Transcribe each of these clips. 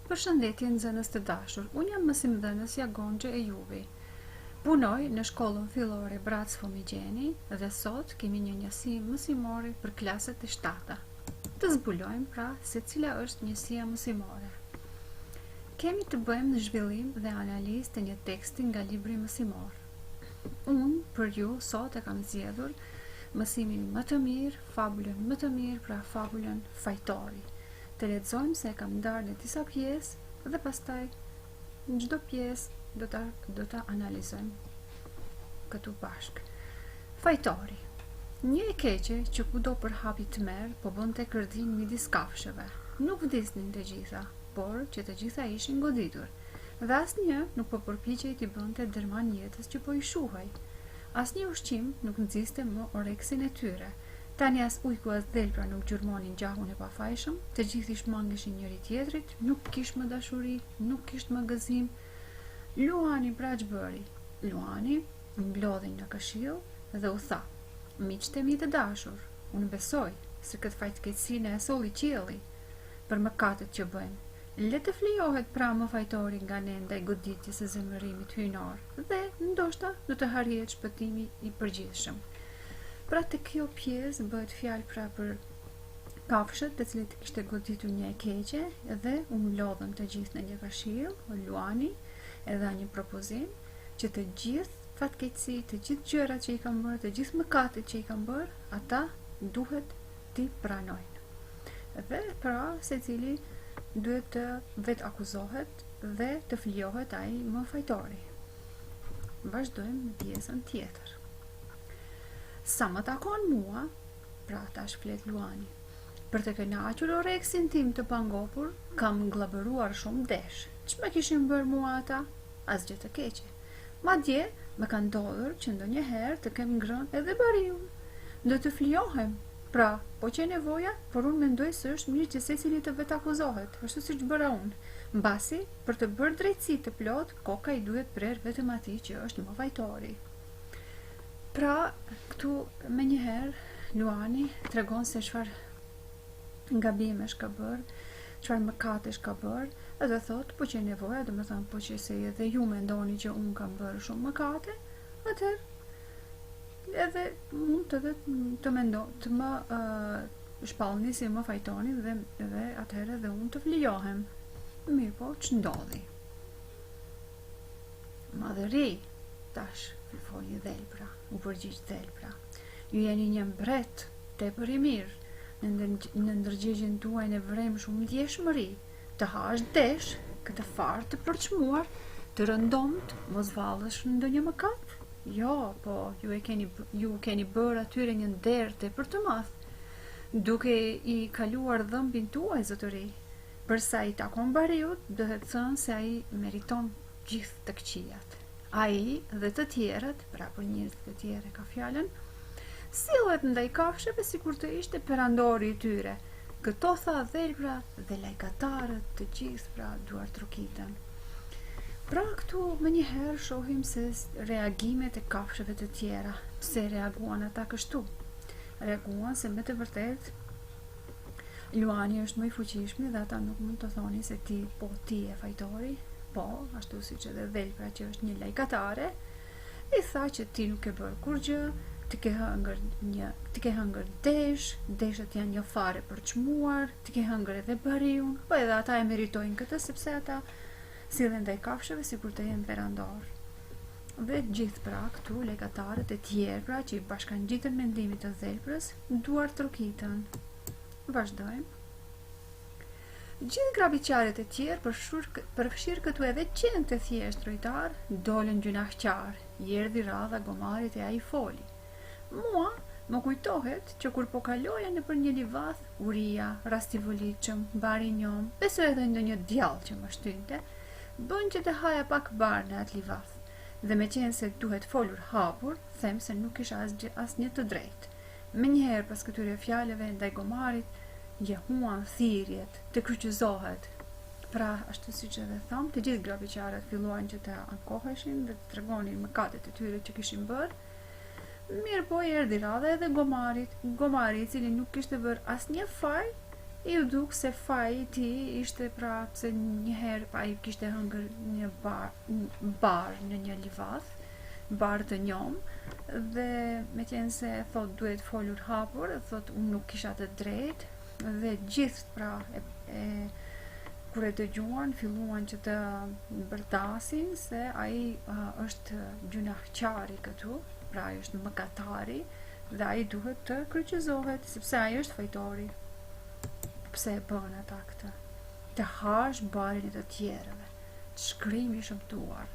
Përshëndetje nxënës të dashur, unë jam mësimdhënësja Gonxhe e juve. Punoj në shkollën fillore Brac Fomigjeni dhe sot kemi një njësi mësimore për klaset e 7-ta. Të zbulojmë pra se cila është njësia mësimore. Kemi të bëjmë në zhvillim dhe analizë të një teksti nga libri mësimor. Unë për ju sot e kam zgjedhur mësimin më të mirë, fabulën më të mirë, pra fabulën Fajtori. Të lexojmë se e kam ndarë në disa pjesë dhe pastaj në çdo pjesë do ta analizojmë këtu bashk. Fajtori. Një e keqe që kudo përhapi të merë, po bënte kërdhin midis kafshëve. Nuk vdisnin të gjitha, por që të gjitha ishin goditur. Dhe asnjë nuk po përpiqej t'i bënte dërman jetës që po i shuhej. Asnjë ushqim nuk nxiste më oreksin e tyre. Tani as ujku as dhelpra nuk gjurmonin gjahun e pafajshëm, të gjithë i shmangeshin njëri tjetrit, nuk kish më dashuri, nuk kish më gëzim. Luani pra ç'bëri? Luani mblodhi në këshill dhe u tha: "Miqtë e mi të dashur, unë besoj se këtë fatkeqësinë e solli qielli për mëkatet që bëjmë. Le të flijohet pra më Fajtori nga ne ndaj goditjes së zemërimit hyjnor dhe ndoshta do të harrihet shpëtimi i përgjithshëm." Pra të kjo pjesë bëhet fjalë pra për kafshët të cilët kishte goditur një e keqe dhe u mlodhën të gjithë në një këshill, Luani e dha një propozim që të gjithë fatkeqësi, të gjithë gjërat që i kanë bërë, të gjithë mëkatet që i kanë bërë, ata duhet t'i pranojnë. Dhe pra secili duhet të vetë akuzohet dhe të flijohet ai më Fajtori. Vazhdojmë në pjesën tjetër. Sa më takon mua, pra tash flet Luani, për të kënaqur oreksin tim të pangopur, kam ngllabëruar shumë desh. Ç'më kishin bërë mua ata? Asgjë të keqe. Madje më ka ndodhur që ndonjëherë të kem ngrënë edhe bariun. Do të flijohem, pra, po që nevoja, por unë mendoj se është mirë që secili të vetë akuzohet, ashtu siç bëra unë. Mbasi, për të bërë drejtësi të plot, koka i duhet prerë vetëm atij që është më Fajtori. Pra, këtu me njëherë Luani tregon se çfarë gabimesh ka bërë, çfarë mëkatesh ka bërë, edhe thot, po që nevoja, do të thënë, po që se edhe ju mendoni që unë kam bërë shumë mëkate, atëherë edhe mund të më shpallni si më Fajtoni dhe atëherë edhe unë të flijohem. Mirë po, ç'ndodhi? Madhëri, tash foli dhelpra, u përgjigj dhelpra. Ju jeni një mbret tepër i mirë, në ndërgjegjen tuaj ne vrem shumë ndjeshmëri, të hash desh, këtë farë të përçmuar, të rëndomt, mos vallesh në ndonjë mëkat? Jo, po ju keni bërë atyre një nder tepër të madh, duke i kaluar dhëmbin tuaj, zotëri. Përsa i takon bariut, duhet thënë se ai meriton gjithë të këqijat. Ai dhe të tjerët, pra për njerëz të tjerë ka fjalën, sillet ndaj kafshëve sikur të ishte perandori i tyre. Këto tha dhelpra dhe lajkatarët të gjithë pra duar trokitën. Pra këtu më njëherë shohim se reagimet e kafshëve të tjera. Pse reaguan ata kështu? Reaguan se me të vërtet Luani është më i fuqishmi dhe ata nuk mund të thoni se ti e Fajtori, po, ashtu si që dhe dhelpra që është një lajkatare, i tha që ti nuk e bërë kur gjë, ti ke hëngër deshet janë një fare për çmuar, ti ke hëngër edhe bariun, po edhe ata e meritojnë këtë sepse ata sillen ndaj kafshëve sikur të jenë perandor. Dhe gjithë pra këtu lajkatarët e tjerë pra që i bashkangjitën mendimit të dhelprës, duar trokitën. Vazhdojmë. Gjithë grabiqarët e tjerë, përfshirë këtu edhe qenë të thjesht trojtar, dolën gjunaqtar, erdhi radha gomarit e ai foli. Mua më kujtohet që kur po kaloja nëpër një livath, uria, rasti volitshëm, bari njom, besoj edhe ndonjë djallë që më shtynte, bën që të haja pak bar në atë livath. Dhe me qenë se duhet folur hapur, them se nuk kisha asnjë të drejtë. Menjëherë pas këtyre fjalëve ndaj gomarit, huan thirrjet, të kryqëzohet. Pra, ashtu siç edhe tham, të gjithë grabiqarët filluan që të ankoheshin dhe të tregonin mëkatet e tyre që kishin bërë. Mirë po erdhi radha edhe gomari i cili nuk kishte bërë asnjë faj I u duk se faji I ti ishte pra pse njëherë pa I kishte hëngër një bar në një livath, bar të njom, dhe me qenë se thot duhet folur hapur, thot unë nuk kisha të drejt, dhe gjithë pra kur e dëgjuan filluan që të bërtasin se ai është gjunahqari këtu, pra ai është mëkatari dhe ai duhet të kryqëzohet sepse ai është fajtori. Pse e bën ata këtë? Të hash barin e të tjerëve, të shkrimi shëmtuar.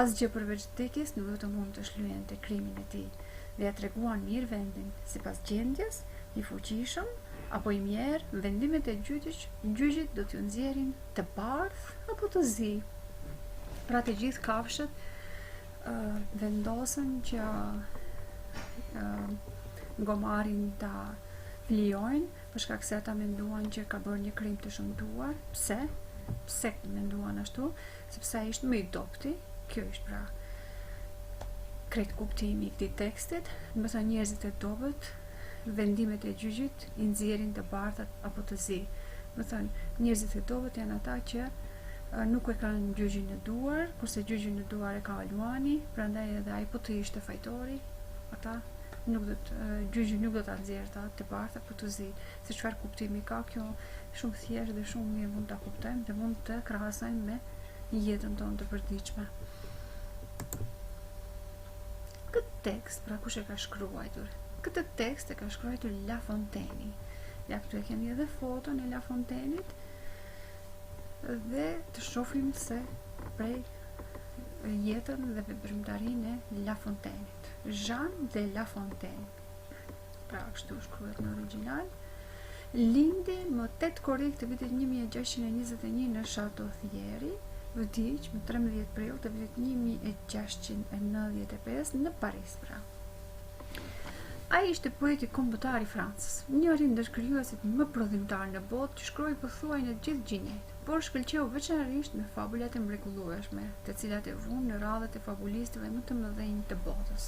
Asgjë përveç vdekjes nuk do të mund të shlyen të krimin e tij. Dhe ja treguan mirë vendin, sipas gjendjes, I fuqishëm apo I mjerë, vendimet e gjyqit do t'ju nxjerrin të bardh apo të zi. Pra të gjithë kafshët vendosën që gomarin ta flijojnë për shkak se ata menduan që ka bërë një krim të shëmtuar. Pse menduan ashtu? Sepse ai ishte më I dobti. Kjo është pra krejt kuptimi I këtij tekstit, do të thonë njerëzit e dobët vendimet e gjyqit I nxjerrin të bardhat apo të zi. Do thonë njerëzit e dobët janë ata që nuk e kanë gjyqin në duar, kurse gjyqin në duar e ka Aluani, prandaj edhe ai po të ishte fajtori, ata gjyqi nuk do ta nxjerrte të bardha apo të zi. Se çfarë kuptimi ka kjo, shumë thjesht dhe shumë mirë mund ta kuptojmë dhe mund të krahasojmë me jetën tonë të përditshme. Këtë tekst, pra kush e ka shkruar? Këtë tekst e ka shkruar La Fontaine. Ja këtu e kemi edhe foton e La Fontaine'it dhe të shohim se prej jetën dhe veprimtarinë e La Fontaine'it. Jean de La Fontaine. Pra kështu shkruhet në origjinal. Lindi më 8 korrik të vitit 1621 në Chateau Thierry, vdiq më 13 prill të vitit 1695 në Paris, pra. Ai ishte poeti kombëtar I Francës, njëri ndër krijuesit më prodhimtar në botë që shkroi pothuaj në gjithë gjinjet, por shkëlqeu veçanërisht me fabulat e mrekullueshme, të cilat e vunë në radhët e fabulistëve më të mëdhenj të botës.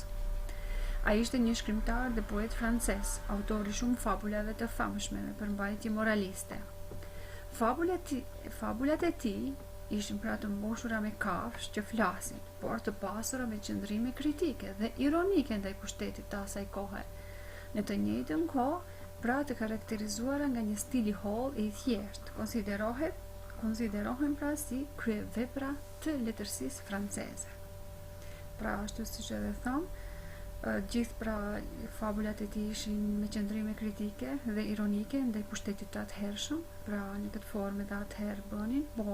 Ai ishte një shkrimtar dhe poet francez, autor I shumë fabulave të famshme me përmbajtje moraliste. Fabulat e tij ishin pra të mbushura me kafshë që flasin, por të pasura me qëndrime kritike dhe ironike ndaj pushtetit të asaj kohe. Në të njëjtën kohë, pra të karakterizuara nga një stil I hollë e I thjeshtë, konsiderohen pra si kryevepra të letërsisë franceze. Pra ashtu siç edhe tham, gjithë pra fabulat e tij ishin me qëndrime kritike dhe ironike ndaj pushtetit të atëhershëm, pra në këtë formë dhe atëherë bënin, po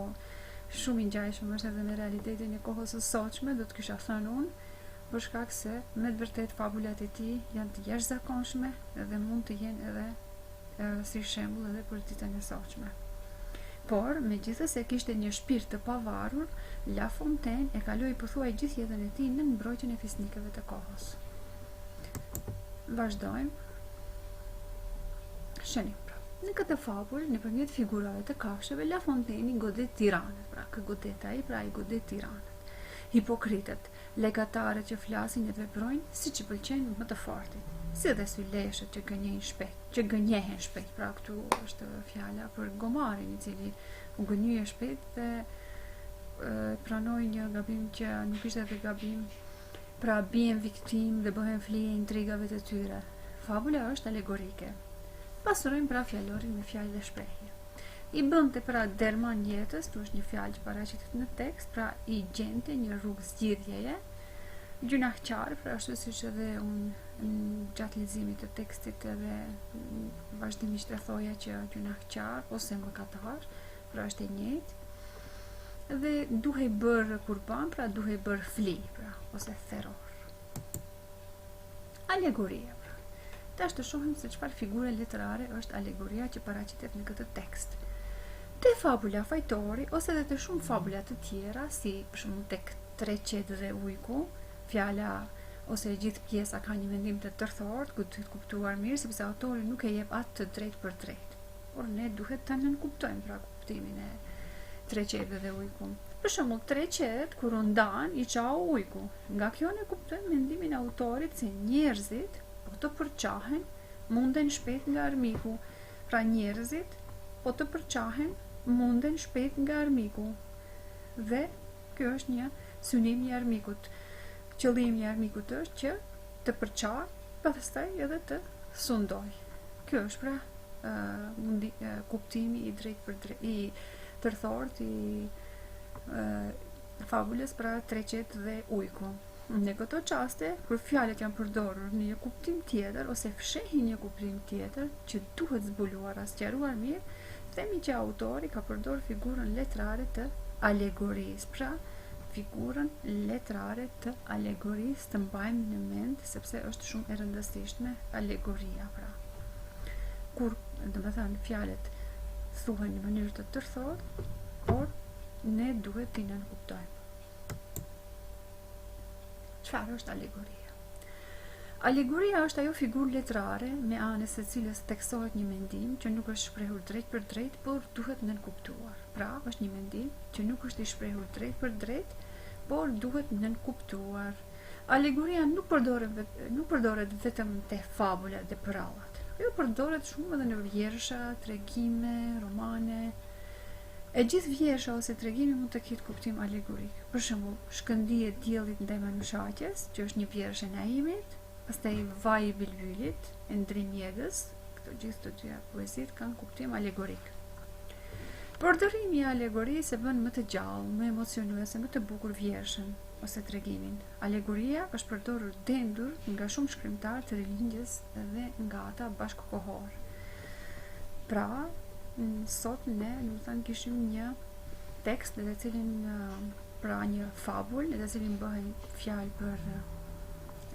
shumë I ngjajshëm është edhe me realitetin e kohës së sotshme, do të kisha thënë unë, për shkak se me të vërtet fabulat e tij janë të jashtëzakonshme dhe mund të jenë edhe si shembull edhe për ditën e sotshme. Por, megjithëse kishte një shpirt të pavarur, La Fontaine e kaloi pothuaj gjithë jetën e tij në mbrojtjen e fisnikëve të kohës. Vazhdojmë. Shënim. Në këtë fabull, nëpërmjet figurave të kafshëve, La Fontaine I godet tiranët, pra kë godet ai, pra I godet tiranët. Hipokritët, legatarët që flasin dhe veprojnë siç I pëlqejnë më të fortit, si dhe syleshët që gënjehen shpejt, pra këtu është fjala për gomarin I cili u gënjye shpejt dhe pranoi një gabim që nuk ishte edhe gabim, pra bien viktim dhe bëhen flije intrigave të tyre. Fabula është alegorike. Pasurojmë pra fjalorin me fjalë dhe shprehje. I bënte pra derman jetës, tu është një fjalë që paraqitet në tekst, pra I gjente një rrugë zgjidhjeje, gjunahqar, pra ashtu siç edhe unë gjatë leximit të tekstit edhe vazhdimisht e thoja që gjunahqar ose mëkatar, pra është e njëjtë. Dhe duhej bërë kurban, pra duhej bërë fli, pra ose therror. Alegoria. Tash të shohim se çfarë figure letrare është alegoria që paraqitet në këtë tekst. Te fabula fajtori ose edhe të shumë fabula të tjera, si për shembull tek 3 qetë dhe ujku, fjala ose gjithë pjesa ka një mendim të tërthort, ku të kuptuar mirë sepse autori nuk e jep atë të drejtë për drejtë. Por ne duhet ta nënkuptojmë pra kuptimin e 3 qetë dhe ujku. Për shembull 3 qetë kur u ndan I çau ujku. Nga kjo ne kuptojmë mendimin e autorit se njerëzit të përqahen, munden shpejt nga armiku. Pra njerëzit po të përçahen munden shpejt nga armiku. Dhe kjo është një synim i armikut. Qëllimi i armikut është që të përçaj, pastaj edhe të sundoj. Kjo është pra kuptimi i drejt për drejt, i tërthort i fabulës pra Treqet dhe Ujku. Në këto qaste, kur fjalët janë përdorur në një kuptim tjetër ose fshehin një kuptim tjetër që duhet zbuluar as sqaruar mirë, themi që autori ka përdorur figurën letrare të alegorisë. Pra, figurën letrare të alegorisë të mbajmë në mend sepse është shumë e rëndësishme alegoria pra. Kur, domethënë, fjalët thuhen në mënyrë të tërthot, por ne duhet t'i nënkuptojmë. Çfarë është alegoria? Alegoria është ajo figurë letrare me anës së cilës theksohet një mendim që nuk është shprehur drejt për drejt, por duhet nënkuptuar. Pra, është një mendim që nuk është i shprehur drejt për drejt, por duhet nënkuptuar. Alegoria nuk përdoret vetëm te fabulat dhe prallat. Jo, përdoret shumë edhe në vjersha, tregime, romane. E gjithë vjersha ose tregimi mund të ketë kuptim alegorik. Për shembull, Shkëndija e diellit ndaj manushaqes, që është një vjershë e Naimit, pastaj Vaji i Bilbylit, e Ndrim Mjedës, këto gjithë të dyja poezit kanë kuptim alegorik. Përdorimi i alegorisë e bën më të gjallë, më emocionuese, më të bukur vjershën ose tregimin. Alegoria është përdorur dendur nga shumë shkrimtarë të rilindjes dhe nga ata bashkëkohor. Pra, sot ne, domethënë, kishim një tekst në të cilin pra një fabul në të cilin bëhen fjalë për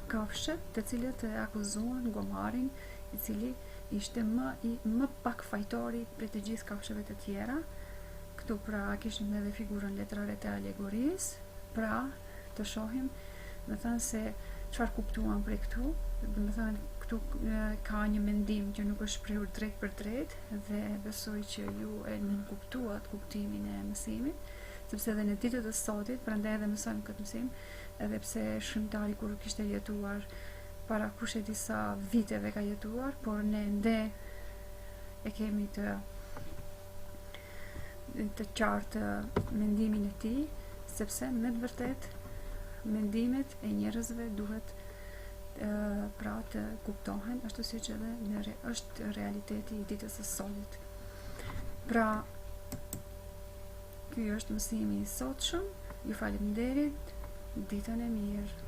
kafshët, të cilët e akuzuan gomarin, i cili ishte më pak fajtori për të gjithë kafshëve të tjera. Këtu pra kishim edhe figurën letrare të alegorisë, pra të shohim, domethënë, se çfarë kuptuan prej këtu, domethënë këtu ka një mendim që nuk është shprehur drejt për drejt dhe besoj që ju e nënkuptuat kuptimin e mësimit, sepse edhe në ditët e sotit, prandaj edhe mësojmë këtë mësim, edhe pse shkrimtari kur kishte jetuar para kushe disa viteve ka jetuar, por ne ende e kemi të qartë mendimin e tij, sepse me të vërtet mendimet e njerëzve duhet pra të kuptohen ashtu siç edhe është realiteti i ditës së sotit. Pra, ky është mësimi i sotshëm. Ju faleminderit. Ditën e mirë.